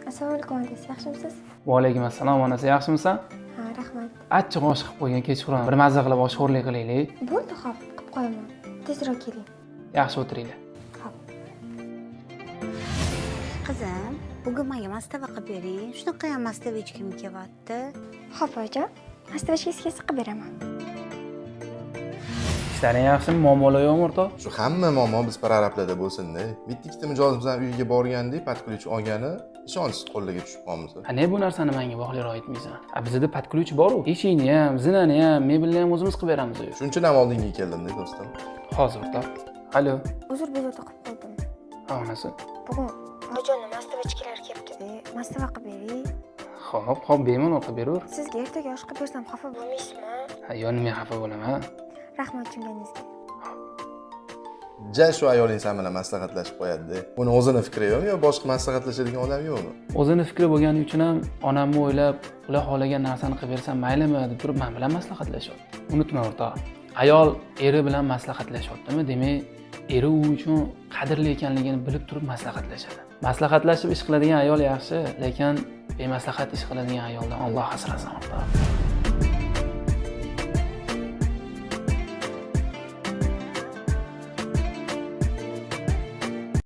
Assalomu alaykum onasi, yaxshimisiz? Va alaykum assalom onasi, yaxshimisan? Ha, rahmat. Achchiq osh qilib qo'ygan kechqurun. Bir mazza qilib oshxo'rlik qilaylik. Bo'ldi, xo'p, qilib qo'yaman. Tezroq keling. Yaxshi o'tiringlar. Xo'p. Qizim, bugun menga mastava qilib bering. Shunaqa ham mastava ichgim kelyapti. Xo'p, oyijon. Mastavachga qilib beraman. Ishlaring yaxshimi? Muammolar yo'qmi o'rtoq? Shu hamma muammo biz pararablarda bo'lsin-da. Bitta ikkita mijoz bilan uyiga borganda patkulchi olgani ishonchsiz qo'llarga tushib qolmiz. Ne bu narsani menga bog'liq aytmaysan? Bizda patkulchi bor-ku. Eshikni ham, zinani ham, mebelni ham o'zimiz qilib beramiz. Shuning uchun ham oldinga keldim-da, do'stim. Hozir o'rtoq. Alo. Uzr bezovta qilib qoldim. Ha, onasi. Bugun oyijonning mastavachkilari kelibdi-da. Mastava qilib bering. Xo'p, bemalol qilib beraver. Sizga ertaga osh qilib bersam xafa bo'lmaysizmi? Ha, yonimga xafa bo'laman. Rahmat tushunganingizga. Ja shu ayoling sen bilan maslahatlashib qo'yadi-da. Uni o'zini fikri yo'qmi yo boshqa maslahatlashadigan odam yo'qmi? O'zini fikri bo'lgani uchun ham onamni o'ylab, ular xohlagan narsani qilib bersam maylimi deb turib men bilan maslahatlashyapti. Unutma o'rtoq. Ayol eri bilan maslahatlashyaptimi? Demak, eri u uchun qadrli ekanligini bilib turib maslahatlashadi. Maslahatlashib ish qiladigan ayol yaxshi, lekin bemaslahat ish qiladigan ayoldan Alloh asrasin o'rtoq.